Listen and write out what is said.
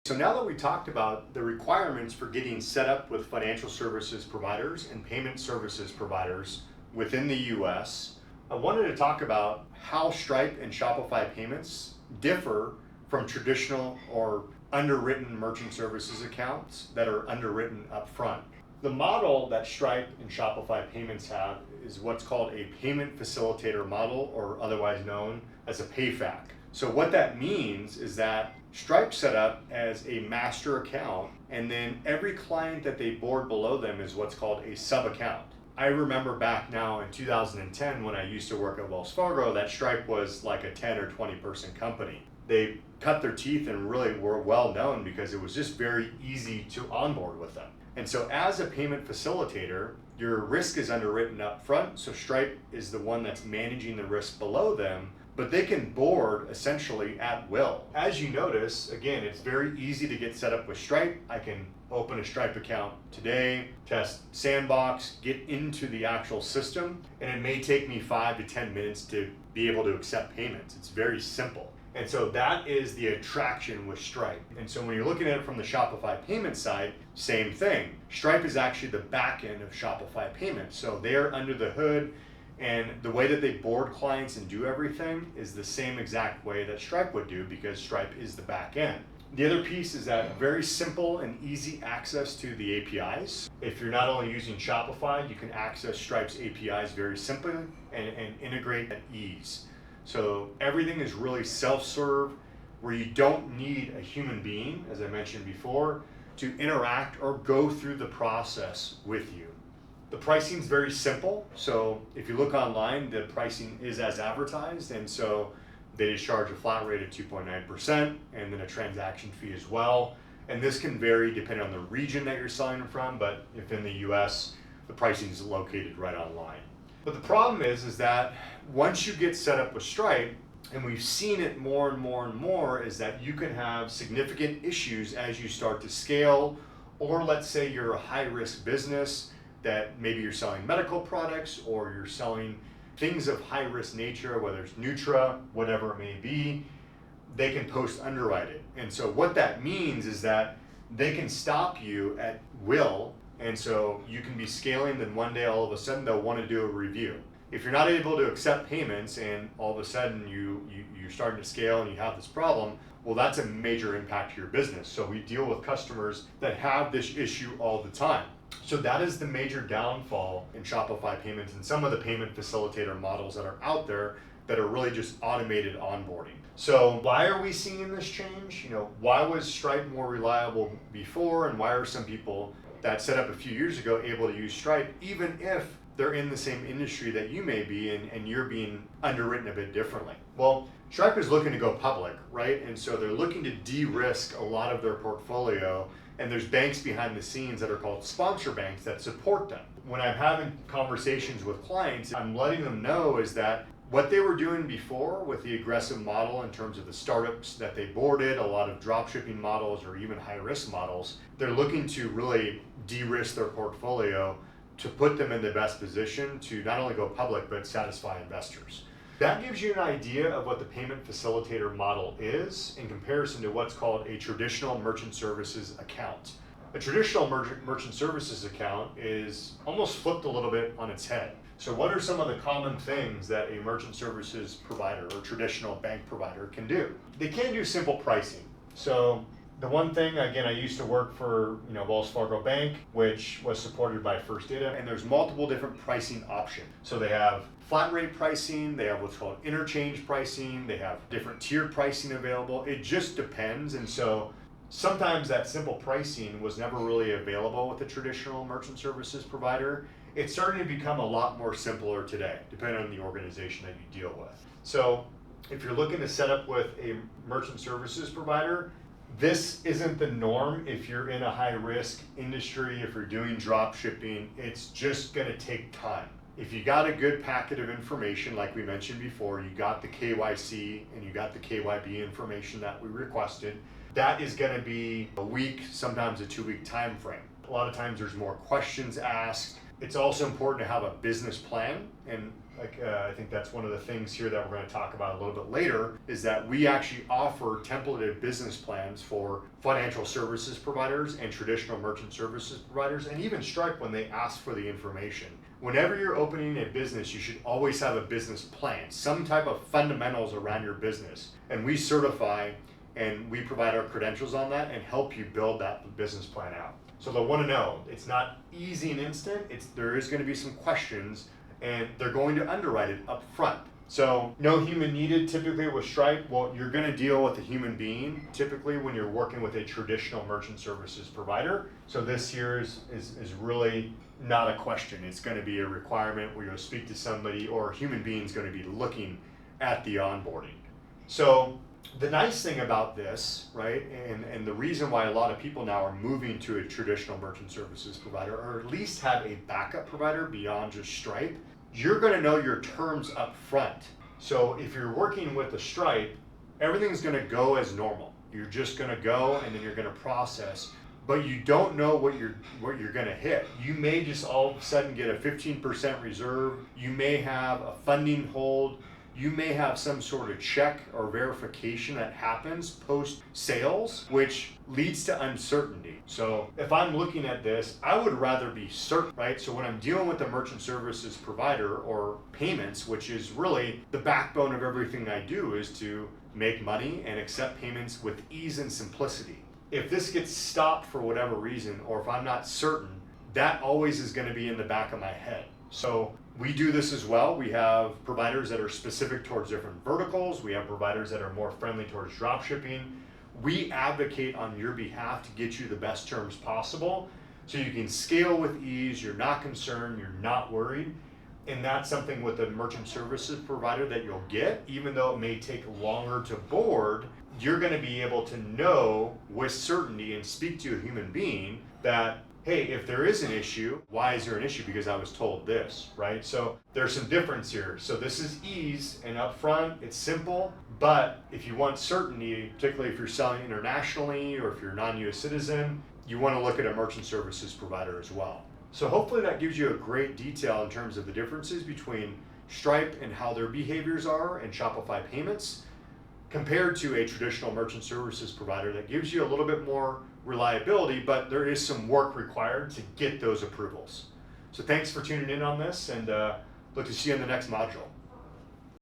So now that we talked about the requirements for getting set up with financial services providers and payment services providers within the US, I wanted to talk about how Stripe and Shopify payments differ from traditional or underwritten merchant services accounts that are underwritten up front. The model that Stripe and Shopify payments have is what's called a payment facilitator model, or otherwise known as a PayFac. So what that means is that Stripe's set up as a master account, and then every client that they board below them is what's called a sub-account. I remember back now in 2010 when I used to work at Wells Fargo that Stripe was like a 10 or 20 person company. They cut their teeth and really were well known because it was just very easy to onboard with them. And so as a payment facilitator, your risk is underwritten up front, so Stripe is the one that's managing the risk below them, but they can board essentially at will. As you notice, again, it's very easy to get set up with Stripe. I can open a Stripe account today, test Sandbox, get into the actual system, and it may take me 5 to 10 minutes to be able to accept payments. It's very simple. And so that is the attraction with Stripe. And so when you're looking at it from the Shopify payment side, same thing. Stripe is actually the back end of Shopify payments. So they're under the hood, and the way that they board clients and do everything is the same exact way that Stripe would do, because Stripe is the back end. The other piece is that very simple and easy access to the APIs. If you're not only using Shopify, you can access Stripe's APIs very simply and integrate at ease. So everything is really self-serve, where you don't need a human being, as I mentioned before, to interact or go through the process with you. The pricing is very simple. So if you look online, the pricing is as advertised. And so they just charge a flat rate of 2.9% and then a transaction fee as well. And this can vary depending on the region that you're selling from, but if in the US, the pricing is located right online. But the problem is that once you get set up with Stripe, and we've seen it more and more and more, is that you can have significant issues as you start to scale, or let's say you're a high-risk business that maybe you're selling medical products or you're selling things of high-risk nature, whether it's Nutra, whatever it may be, they can post-underwrite it. And so what that means is that they can stop you at will. And so you can be scaling, then one day all of a sudden they'll want to do a review. If you're not able to accept payments and all of a sudden you're starting to scale and you have this problem, well, that's a major impact to your business. So we deal with customers that have this issue all the time. So that is the major downfall in Shopify payments and some of the payment facilitator models that are out there that are really just automated onboarding. So why are we seeing this change? Why was Stripe more reliable before, and why are some people that set up a few years ago able to use Stripe, even if they're in the same industry that you may be and you're being underwritten a bit differently? Well, Stripe is looking to go public, right? And so they're looking to de-risk a lot of their portfolio, and there's banks behind the scenes that are called sponsor banks that support them. When I'm having conversations with clients, I'm letting them know is that what they were doing before with the aggressive model in terms of the startups that they boarded, a lot of drop shipping models or even high risk models, they're looking to really de-risk their portfolio to put them in the best position to not only go public, but satisfy investors. That gives you an idea of what the payment facilitator model is in comparison to what's called a traditional merchant services account. A traditional merchant services account is almost flipped a little bit on its head. So what are some of the common things that a merchant services provider or traditional bank provider can do? They can do simple pricing. So the one thing, again, I used to work for Wells Fargo Bank, which was supported by First Data, and there's multiple different pricing options. So they have flat rate pricing, they have what's called interchange pricing, they have different tiered pricing available. It just depends. And so sometimes that simple pricing was never really available with a traditional merchant services provider. It's starting to become a lot more simpler today, depending on the organization that you deal with. So if you're looking to set up with a merchant services provider, this isn't the norm. If you're in a high risk industry, if you're doing drop shipping, it's just gonna take time. If you got a good packet of information, like we mentioned before, you got the KYC and you got the KYB information that we requested, that is gonna be a week, sometimes a 2-week time frame. A lot of times there's more questions asked. It's also important to have a business plan, and I think that's one of the things here that we're going to talk about a little bit later, is that we actually offer templated business plans for financial services providers and traditional merchant services providers, and even Stripe when they ask for the information. Whenever you're opening a business, you should always have a business plan, some type of fundamentals around your business. And we certify and we provide our credentials on that and help you build that business plan out. So they'll want to know, it's not easy and instant, there is going to be some questions, and they're going to underwrite it up front. So no human needed typically with Stripe. Well, you're going to deal with a human being typically when you're working with a traditional merchant services provider. So this here is really not a question. It's going to be a requirement where you'll speak to somebody, or a human being is going to be looking at the onboarding. So the nice thing about this, right, and the reason why a lot of people now are moving to a traditional merchant services provider, or at least have a backup provider beyond just Stripe, you're going to know your terms up front. So if you're working with a Stripe, everything's going to go as normal. You're just going to go and then you're going to process, but you don't know what you're going to hit. You may just all of a sudden get a 15% reserve. You may have a funding hold. You may have some sort of check or verification that happens post sales, which leads to uncertainty. So if I'm looking at this, I would rather be certain, right? So when I'm dealing with a merchant services provider or payments, which is really the backbone of everything I do, is to make money and accept payments with ease and simplicity. If this gets stopped for whatever reason, or if I'm not certain, that always is going to be in the back of my head. So we do this as well. We have providers that are specific towards different verticals. We have providers that are more friendly towards drop shipping. We advocate on your behalf to get you the best terms possible so you can scale with ease. You're not concerned, you're not worried. And that's something with a merchant services provider that you'll get, even though it may take longer to board. You're going to be able to know with certainty and speak to a human being that, hey, if there is an issue, why is there an issue? Because I was told this, right? So there's some difference here. So this is ease and upfront, it's simple, but if you want certainty, particularly if you're selling internationally or if you're a non-US citizen, you want to look at a merchant services provider as well. So hopefully that gives you a great detail in terms of the differences between Stripe and how their behaviors are and Shopify payments, compared to a traditional merchant services provider that gives you a little bit more reliability, but there is some work required to get those approvals. So thanks for tuning in on this, and look to see you in the next module.